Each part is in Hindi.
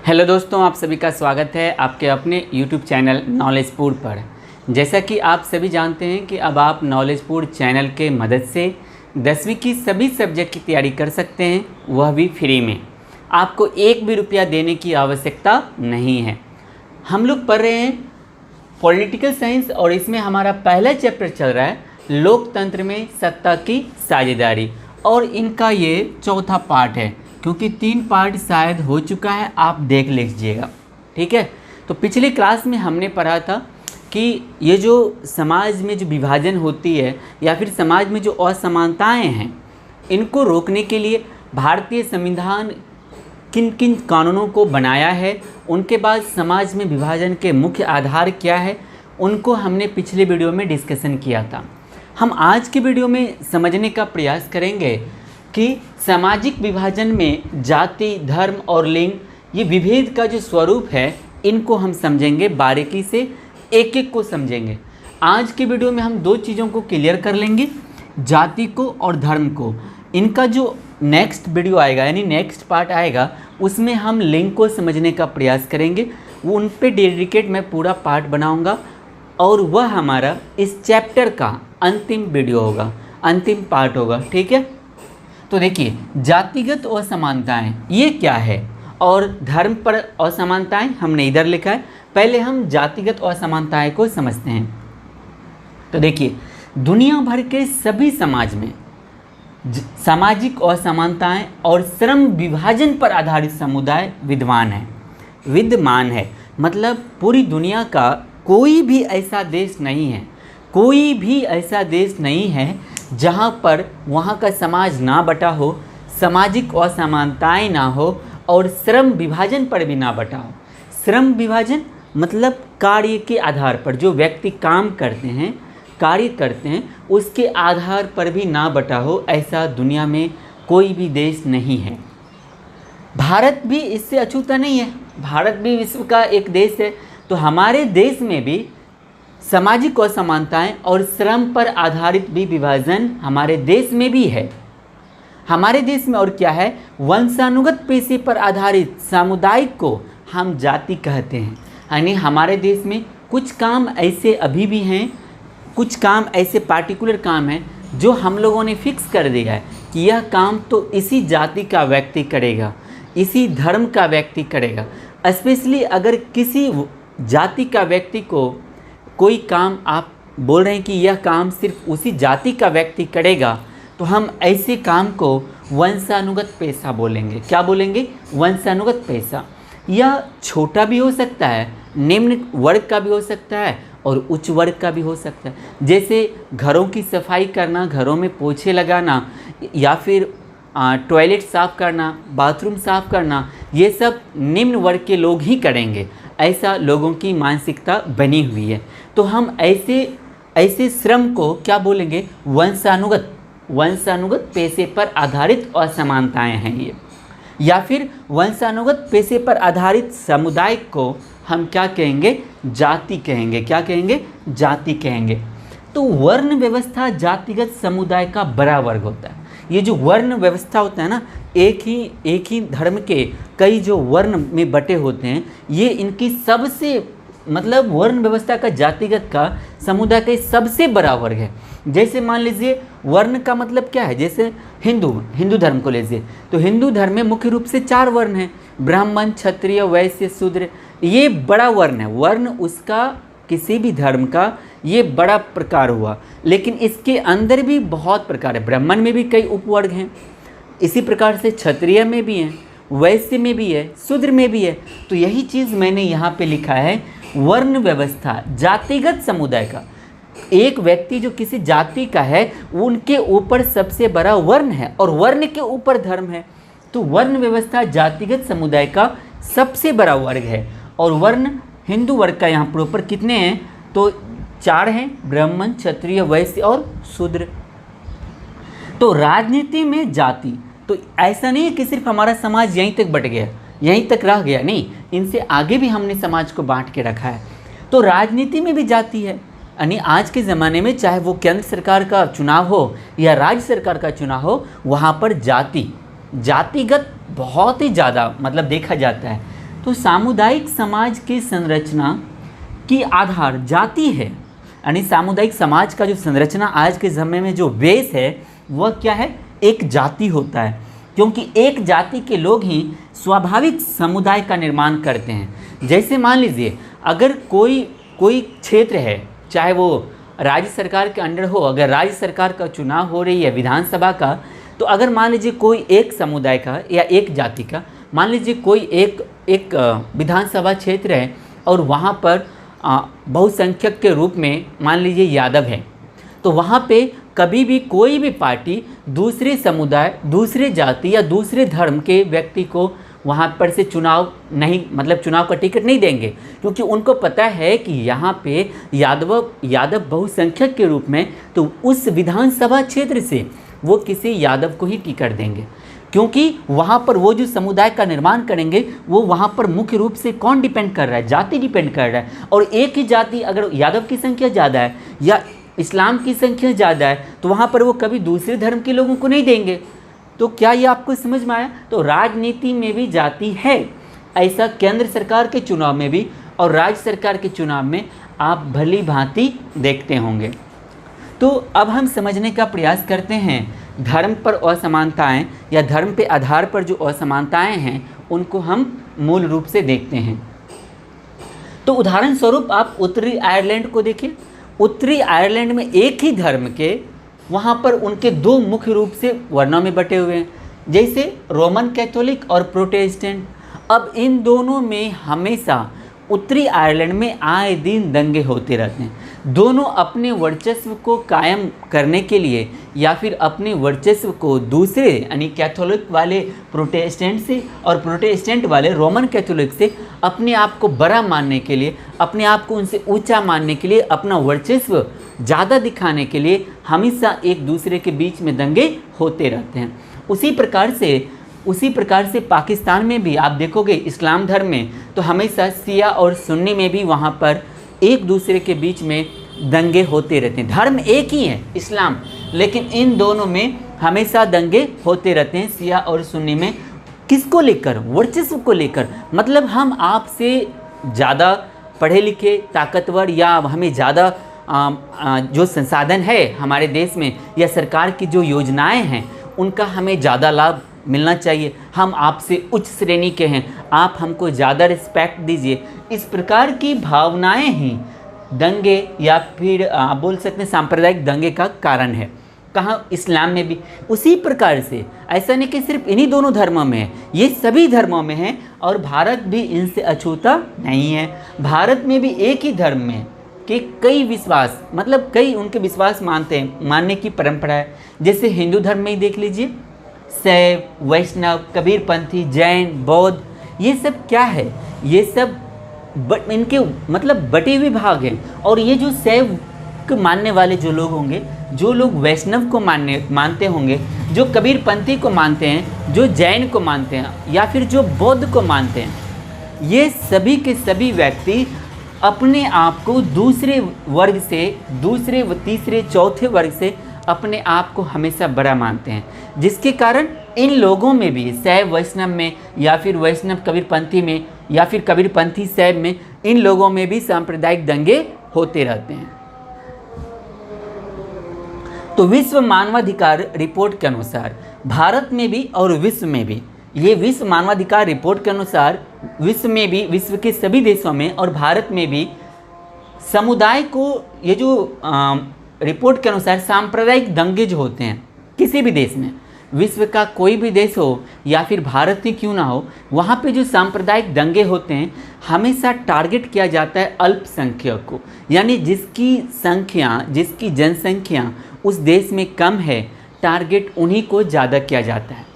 हेलो दोस्तों, आप सभी का स्वागत है आपके अपने यूट्यूब चैनल नॉलेजपुर पर। जैसा कि आप सभी जानते हैं कि अब आप नॉलेजपुर चैनल के मदद से 10वीं की सभी सब्जेक्ट की तैयारी कर सकते हैं, वह भी फ्री में। आपको एक भी रुपया देने की आवश्यकता नहीं है। हम लोग पढ़ रहे हैं पॉलिटिकल साइंस और इसमें हमारा पहला चैप्टर चल रहा है लोकतंत्र में सत्ता की साझेदारी, और इनका ये चौथा पार्ट है, क्योंकि 3 पार्ट शायद हो चुका है, आप देख लीजिएगा। ठीक है, तो पिछली क्लास में हमने पढ़ा था कि ये जो समाज में जो विभाजन होती है या फिर समाज में जो असमानताएं हैं, इनको रोकने के लिए भारतीय संविधान किन किन कानूनों को बनाया है, उनके बाद समाज में विभाजन के मुख्य आधार क्या है, उनको हमने पिछले वीडियो में डिस्कशन किया था। हम आज के वीडियो में समझने का प्रयास करेंगे कि सामाजिक विभाजन में जाति, धर्म और लिंग, ये विभेद का जो स्वरूप है, इनको हम समझेंगे, बारीकी से एक एक को समझेंगे। आज के वीडियो में हम 2 चीज़ों को क्लियर कर लेंगे, जाति को और धर्म को। इनका जो नेक्स्ट वीडियो आएगा यानी नेक्स्ट पार्ट आएगा, उसमें हम लिंग को समझने का प्रयास करेंगे। वो उन पे डेडिकेट मैं पूरा पार्ट बनाऊँगा और वह हमारा इस चैप्टर का अंतिम वीडियो होगा, अंतिम पार्ट होगा। ठीक है, तो देखिए, जातिगत असमानताएं ये क्या है और धर्म पर असमानताएं हमने इधर लिखा है। पहले हम जातिगत असमानताएं को समझते हैं। तो देखिए, दुनिया भर के सभी समाज में सामाजिक असमानताएं और श्रम विभाजन पर आधारित समुदाय विद्यमान है। मतलब पूरी दुनिया का कोई भी ऐसा देश नहीं है, कोई भी ऐसा देश नहीं है जहाँ पर वहाँ का समाज ना बटा हो, सामाजिक असमानताएं ना हो और श्रम विभाजन पर भी ना बटा हो। श्रम विभाजन मतलब कार्य के आधार पर, जो व्यक्ति काम करते हैं, कार्य करते हैं, उसके आधार पर भी ना बटा हो, ऐसा दुनिया में कोई भी देश नहीं है। भारत भी इससे अछूता नहीं है, भारत भी विश्व का एक देश है। तो हमारे देश में भी सामाजिक असमानताएं और श्रम पर आधारित भी विभाजन हमारे देश में भी है। हमारे देश में और क्या है, वंशानुगत पेशे पर आधारित सामुदायिक को हम जाति कहते हैं। यानी हमारे देश में कुछ काम ऐसे अभी भी हैं, कुछ काम ऐसे पार्टिकुलर काम हैं जो हम लोगों ने फिक्स कर दिया है कि यह काम तो इसी जाति का व्यक्ति करेगा, इसी धर्म का व्यक्ति करेगा। स्पेशली अगर किसी जाति का व्यक्ति को कोई काम आप बोल रहे हैं कि यह काम सिर्फ उसी जाति का व्यक्ति करेगा, तो हम ऐसे काम को वंशानुगत पेशा बोलेंगे। क्या बोलेंगे? वंशानुगत पेशा। यह छोटा भी हो सकता है, निम्न वर्ग का भी हो सकता है और उच्च वर्ग का भी हो सकता है। जैसे घरों की सफाई करना, घरों में पोछे लगाना, या फिर टॉयलेट साफ़ करना, बाथरूम साफ़ करना, ये सब निम्न वर्ग के लोग ही करेंगे, ऐसा लोगों की मानसिकता बनी हुई है। तो हम ऐसे श्रम को क्या बोलेंगे? वंशानुगत पेशे पर आधारित असमानताएं हैं ये, या फिर वंशानुगत पेशे पर आधारित समुदाय को हम क्या कहेंगे? जाति कहेंगे। क्या कहेंगे? जाति कहेंगे। तो वर्ण व्यवस्था जातिगत समुदाय का बड़ा वर्ग होता है। ये जो वर्ण व्यवस्था होता है ना, एक ही धर्म के कई जो वर्ण में बटे होते हैं, ये इनकी सबसे मतलब वर्ण व्यवस्था का जातिगत का समुदाय का सबसे बड़ा वर्ग है। जैसे मान लीजिए, वर्ण का मतलब क्या है? जैसे हिंदू धर्म को लीजिए, तो हिंदू धर्म में मुख्य रूप से 4 वर्ण हैं, ब्राह्मण, क्षत्रिय, वैश्य, शूद्र। ये बड़ा वर्ण है, वर्ण उसका किसी भी धर्म का ये बड़ा प्रकार हुआ। लेकिन इसके अंदर भी बहुत प्रकार है, ब्राह्मण में भी कई उपवर्ग हैं, इसी प्रकार से क्षत्रिय में भी हैं, वैश्य में भी है, शूद्र में भी है। तो यही चीज़ मैंने यहाँ पे लिखा है, वर्ण व्यवस्था जातिगत समुदाय का। एक व्यक्ति जो किसी जाति का है, उनके ऊपर सबसे बड़ा वर्ण है और वर्ण के ऊपर धर्म है। तो वर्ण व्यवस्था जातिगत समुदाय का सबसे बड़ा वर्ग है। और वर्ण हिंदू वर्ग का यहाँ प्रॉपर कितने हैं? तो 4 हैं, ब्राह्मण, क्षत्रिय, वैश्य और शूद्र। तो राजनीति में जाति, तो ऐसा नहीं है कि सिर्फ हमारा समाज यहीं तक बट गया, यहीं तक रह गया, नहीं, इनसे आगे भी हमने समाज को बांट के रखा है। तो राजनीति में भी जाति है। यानी आज के ज़माने में चाहे वो केंद्र सरकार का चुनाव हो या राज्य सरकार का चुनाव हो, वहाँ पर जातिगत बहुत ही ज़्यादा मतलब देखा जाता है। तो सामुदायिक समाज की संरचना की आधार जाति है, यानी सामुदायिक समाज का जो संरचना आज के समय में जो बेस है वह क्या है, एक जाति होता है, क्योंकि एक जाति के लोग ही स्वाभाविक समुदाय का निर्माण करते हैं। जैसे मान लीजिए अगर कोई क्षेत्र है, चाहे वो राज्य सरकार के अंडर हो, अगर राज्य सरकार का चुनाव हो रही है विधानसभा का, तो अगर मान लीजिए कोई एक समुदाय का या एक जाति का, मान लीजिए कोई एक विधानसभा क्षेत्र है और वहाँ पर बहुसंख्यक के रूप में मान लीजिए यादव है, तो वहाँ पे कभी भी कोई भी पार्टी दूसरे समुदाय, दूसरे जाति या दूसरे धर्म के व्यक्ति को वहाँ पर से चुनाव का टिकट नहीं देंगे, क्योंकि उनको पता है कि यहाँ पे यादव बहुसंख्यक के रूप में, तो उस विधानसभा क्षेत्र से वो किसी यादव को ही टिकट देंगे, क्योंकि वहाँ पर वो जो समुदाय का निर्माण करेंगे वो वहाँ पर मुख्य रूप से कौन डिपेंड कर रहा है, जाति डिपेंड कर रहा है। और एक ही जाति, अगर यादव की संख्या ज़्यादा है या इस्लाम की संख्या ज़्यादा है, तो वहाँ पर वो कभी दूसरे धर्म के लोगों को नहीं देंगे। तो क्या ये आपको समझ में आया? तो राजनीति में भी जाति है, ऐसा केंद्र सरकार के चुनाव में भी और राज्य सरकार के चुनाव में आप भली भांति देखते होंगे। तो अब हम समझने का प्रयास करते हैं धर्म पर असमानताएं या धर्म पे आधार पर जो असमानताएं हैं उनको हम मूल रूप से देखते हैं। तो उदाहरण स्वरूप आप उत्तरी आयरलैंड को देखिए। उत्तरी आयरलैंड में एक ही धर्म के वहाँ पर उनके दो मुख्य रूप से वर्णों में बटे हुए हैं, जैसे रोमन कैथोलिक और प्रोटेस्टेंट। अब इन दोनों में हमेशा उत्तरी आयरलैंड में आए दिन दंगे होते रहते हैं। दोनों अपने वर्चस्व को कायम करने के लिए या फिर अपने वर्चस्व को दूसरे यानी कैथोलिक वाले प्रोटेस्टेंट से और प्रोटेस्टेंट वाले रोमन कैथोलिक से अपने आप को बड़ा मानने के लिए, अपने आप को उनसे ऊंचा मानने के लिए, अपना वर्चस्व ज़्यादा दिखाने के लिए हमेशा एक दूसरे के बीच में दंगे होते रहते हैं। उसी प्रकार से पाकिस्तान में भी आप देखोगे इस्लाम धर्म में तो हमेशा शिया और सुन्नी में भी वहाँ पर एक दूसरे के बीच में दंगे होते रहते हैं। धर्म एक ही है इस्लाम, लेकिन इन दोनों में हमेशा दंगे होते रहते हैं, शिया और सुन्नी में। किसको लेकर? वर्चस्व को लेकर। मतलब हम आपसे ज़्यादा पढ़े लिखे, ताकतवर या हमें ज़्यादा जो संसाधन है हमारे देश में या सरकार की जो योजनाएं हैं उनका हमें ज़्यादा लाभ मिलना चाहिए। हम आपसे उच्च श्रेणी के हैं, आप हमको ज़्यादा रिस्पेक्ट दीजिए। इस प्रकार की भावनाएं ही दंगे या फिर आप बोल सकते हैं सांप्रदायिक दंगे का कारण है। कहाँ? इस्लाम में भी उसी प्रकार से। ऐसा नहीं कि सिर्फ इन्हीं दोनों धर्मों में है, ये सभी धर्मों में है और भारत भी इनसे अछूता नहीं है। भारत में भी एक ही धर्म में कि कई विश्वास, मतलब कई उनके विश्वास मानने की परंपरा है। जैसे हिंदू धर्म में ही देख लीजिए, शैव, वैष्णव, कबीरपंथी, जैन, बौद्ध, ये सब क्या है? ये सब इनके मतलब बटे हुए भाग हैं। और ये जो शैव को मानने वाले जो लोग होंगे, जो लोग वैष्णव को मानते होंगे, जो कबीरपंथी को मानते हैं, जो जैन को मानते हैं या फिर जो बौद्ध को मानते हैं, ये सभी के सभी व्यक्ति अपने आप को दूसरे वर्ग से, दूसरे व तीसरे चौथे वर्ग से अपने आप को हमेशा बड़ा मानते हैं, जिसके कारण इन लोगों में भी शैव वैष्णव में या फिर वैष्णव कबीरपंथी में या फिर कबीरपंथी शैव में, इन लोगों में भी सांप्रदायिक दंगे होते रहते हैं। तो विश्व मानवाधिकार रिपोर्ट के अनुसार भारत में भी और विश्व में भी, ये विश्व मानवाधिकार रिपोर्ट के अनुसार विश्व में भी, विश्व के सभी देशों में और भारत में भी समुदाय को, ये जो रिपोर्ट के अनुसार सांप्रदायिक दंगे जो होते हैं किसी भी देश में, विश्व का कोई भी देश हो या फिर भारत ही क्यों ना हो, वहाँ पे जो सांप्रदायिक दंगे होते हैं हमेशा टारगेट किया जाता है अल्पसंख्यक को, यानी जिसकी संख्या, जिसकी जनसंख्या उस देश में कम है, टारगेट उन्हीं को ज़्यादा किया जाता है।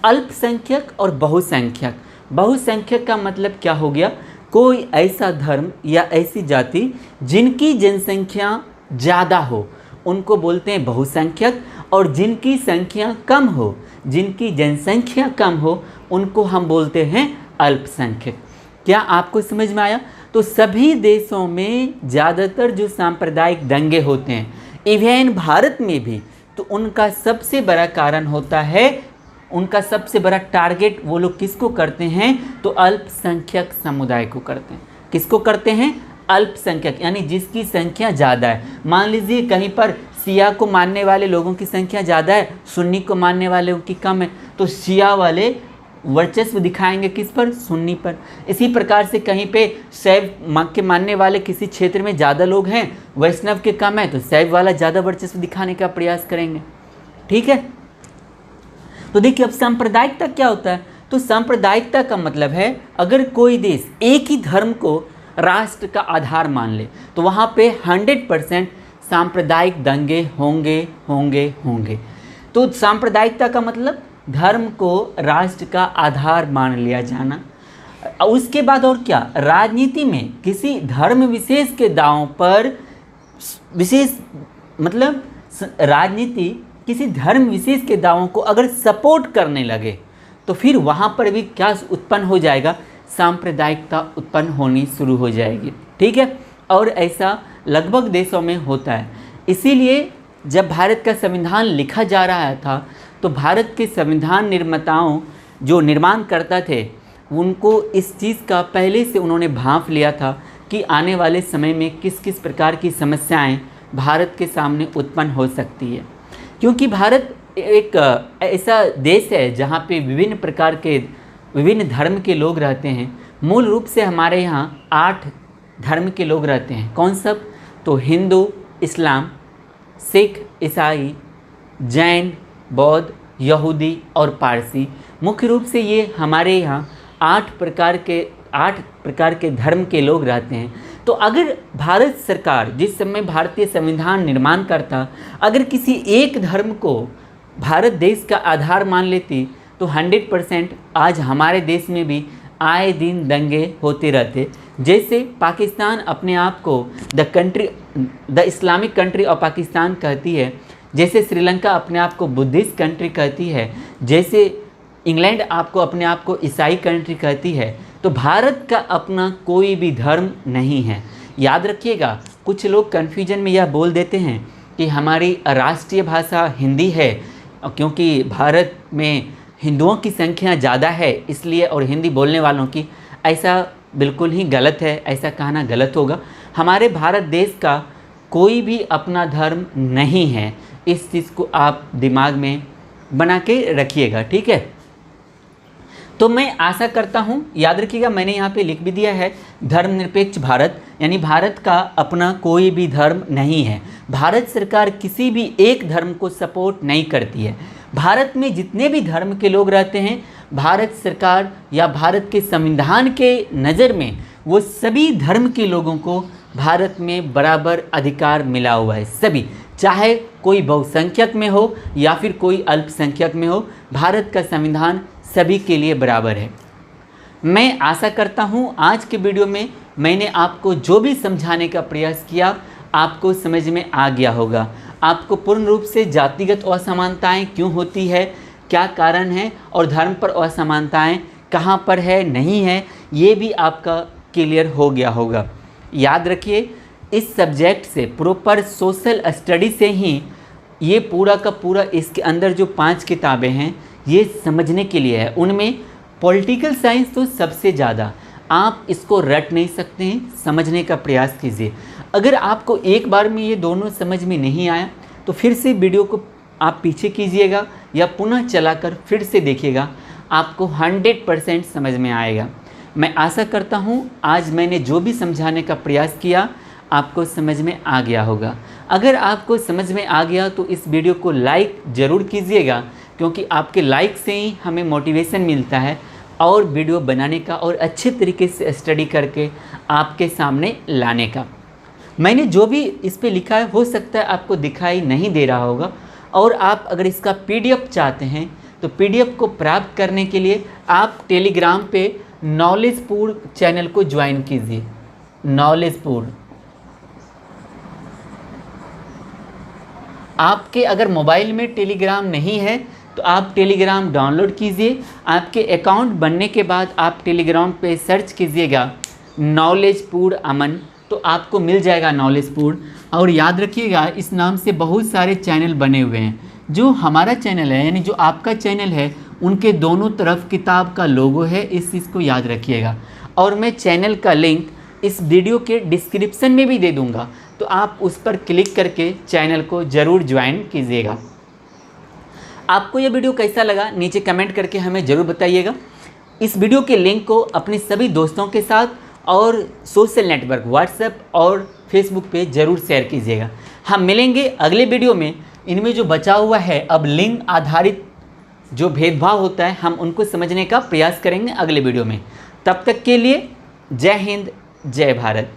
अल्पसंख्यक और बहुसंख्यक। बहुसंख्यक का मतलब क्या हो गया? कोई ऐसा धर्म या ऐसी जाति जिनकी जनसंख्या ज़्यादा हो उनको बोलते हैं बहुसंख्यक, और जिनकी संख्या कम हो, जिनकी जनसंख्या कम हो, उनको हम बोलते हैं अल्पसंख्यक। क्या आपको समझ में आया? तो सभी देशों में ज़्यादातर जो सांप्रदायिक दंगे होते हैं, इवन भारत में भी, तो उनका सबसे बड़ा कारण होता है उनका सबसे बड़ा टारगेट वो लोग किसको करते हैं, तो अल्पसंख्यक समुदाय को करते हैं। किसको करते हैं, अल्पसंख्यक, यानी जिसकी संख्या ज़्यादा है। मान लीजिए कहीं पर शिया को मानने वाले लोगों की संख्या ज़्यादा है, सुन्नी को मानने वाले की कम है, तो शिया वाले वर्चस्व दिखाएंगे किस पर, सुन्नी पर। इसी प्रकार से कहीं पे शैव के मानने वाले किसी क्षेत्र में ज़्यादा लोग हैं, वैष्णव के कम है, तो शैव वाला ज़्यादा वर्चस्व दिखाने का प्रयास करेंगे। ठीक है, तो देखिए अब सांप्रदायिकता क्या होता है। तो सांप्रदायिकता का मतलब है अगर कोई देश एक ही धर्म को राष्ट्र का आधार मान ले तो वहाँ पे 100% सांप्रदायिक दंगे होंगे होंगे होंगे। तो सांप्रदायिकता का मतलब धर्म को राष्ट्र का आधार मान लिया जाना। उसके बाद और क्या, राजनीति में किसी धर्म विशेष के दांव पर विशेष, मतलब राजनीति किसी धर्म विशेष के दावों को अगर सपोर्ट करने लगे तो फिर वहाँ पर भी क्या उत्पन्न हो जाएगा, सांप्रदायिकता उत्पन्न होनी शुरू हो जाएगी। ठीक है, और ऐसा लगभग देशों में होता है। इसीलिए जब भारत का संविधान लिखा जा रहा था तो भारत के संविधान निर्माताओं जो निर्माण करता थे उनको इस चीज़ का पहले से उन्होंने भांप लिया था कि आने वाले समय में किस किस प्रकार की समस्याएं भारत के सामने उत्पन्न हो सकती है। क्योंकि भारत एक ऐसा देश है जहाँ पे विभिन्न प्रकार के विभिन्न धर्म के लोग रहते हैं। मूल रूप से हमारे यहाँ 8 धर्म के लोग रहते हैं। कौन सब, तो हिंदू, इस्लाम, सिख, ईसाई, जैन, बौद्ध, यहूदी और पारसी। मुख्य रूप से ये हमारे यहाँ 8 प्रकार के धर्म के लोग रहते हैं। तो अगर भारत सरकार जिस समय भारतीय संविधान निर्माण करता अगर किसी एक धर्म को भारत देश का आधार मान लेती तो 100% आज हमारे देश में भी आए दिन दंगे होते रहते। जैसे पाकिस्तान अपने आप को the Islamic country of Pakistan कहती है, जैसे श्रीलंका अपने आप को बुद्धिस्ट कंट्री कहती है, जैसे इंग्लैंड आपको अपने आप को ईसाई कंट्री कहती है, तो भारत का अपना कोई भी धर्म नहीं है। याद रखिएगा, कुछ लोग कन्फ्यूजन में यह बोल देते हैं कि हमारी राष्ट्रीय भाषा हिंदी है क्योंकि भारत में हिंदुओं की संख्या ज़्यादा है इसलिए, और हिंदी बोलने वालों की, ऐसा बिल्कुल ही गलत है, ऐसा कहना गलत होगा। हमारे भारत देश का कोई भी अपना धर्म नहीं है, इस चीज़ को आप दिमाग में बना के रखिएगा। ठीक है, तो मैं आशा करता हूँ, याद रखिएगा मैंने यहाँ पे लिख भी दिया है धर्मनिरपेक्ष भारत, यानी भारत का अपना कोई भी धर्म नहीं है। भारत सरकार किसी भी एक धर्म को सपोर्ट नहीं करती है। भारत में जितने भी धर्म के लोग रहते हैं, भारत सरकार या भारत के संविधान के नज़र में वो सभी धर्म के लोगों को भारत में बराबर अधिकार मिला हुआ है। सभी, चाहे कोई बहुसंख्यक में हो या फिर कोई अल्पसंख्यक में हो, भारत का संविधान सभी के लिए बराबर है। मैं आशा करता हूँ आज के वीडियो में मैंने आपको जो भी समझाने का प्रयास किया आपको समझ में आ गया होगा। आपको पूर्ण रूप से जातिगत असमानताएं क्यों होती है, क्या कारण है, और धर्म पर असमानताएं कहाँ पर है, नहीं है, ये भी आपका क्लियर हो गया होगा। याद रखिए, इस सब्जेक्ट से प्रॉपर सोशल स्टडी से ही ये पूरा का पूरा, इसके अंदर जो 5 किताबें हैं ये समझने के लिए है। उनमें पॉलिटिकल साइंस तो सबसे ज़्यादा, आप इसको रट नहीं सकते हैं, समझने का प्रयास कीजिए। अगर आपको एक बार में ये दोनों समझ में नहीं आया तो फिर से वीडियो को आप पीछे कीजिएगा या पुनः चलाकर फिर से देखिएगा, आपको 100% समझ में आएगा। मैं आशा करता हूँ आज मैंने जो भी समझाने का प्रयास किया आपको समझ में आ गया होगा। अगर आपको समझ में आ गया तो इस वीडियो को लाइक ज़रूर कीजिएगा, क्योंकि आपके लाइक से ही हमें मोटिवेशन मिलता है और वीडियो बनाने का और अच्छे तरीके से स्टडी करके आपके सामने लाने का। मैंने जो भी इस पे लिखा है हो सकता है आपको दिखाई नहीं दे रहा होगा, और आप अगर इसका PDF चाहते हैं तो PDF को प्राप्त करने के लिए आप टेलीग्राम पे नॉलेजपुर चैनल को ज्वाइन कीजिए। नॉलेजपुर, आपके अगर मोबाइल में टेलीग्राम नहीं है तो आप टेलीग्राम डाउनलोड कीजिए। आपके अकाउंट बनने के बाद आप टेलीग्राम पे सर्च कीजिएगा नॉलेजपुर अमन, तो आपको मिल जाएगा नॉलेजपुर। और याद रखिएगा, इस नाम से बहुत सारे चैनल बने हुए हैं। जो हमारा चैनल है, यानी जो आपका चैनल है, उनके दोनों तरफ किताब का लोगो है, इस चीज़ को याद रखिएगा। और मैं चैनल का लिंक इस वीडियो के डिस्क्रिप्शन में भी दे दूंगा, तो आप उस पर क्लिक करके चैनल को ज़रूर ज्वाइन कीजिएगा। आपको यह वीडियो कैसा लगा नीचे कमेंट करके हमें ज़रूर बताइएगा। इस वीडियो के लिंक को अपने सभी दोस्तों के साथ और सोशल नेटवर्क व्हाट्सएप और फेसबुक पे ज़रूर शेयर कीजिएगा। हम मिलेंगे अगले वीडियो में। इनमें जो बचा हुआ है अब लिंग आधारित जो भेदभाव होता है, हम उनको समझने का प्रयास करेंगे अगले वीडियो में। तब तक के लिए जय हिंद, जय भारत।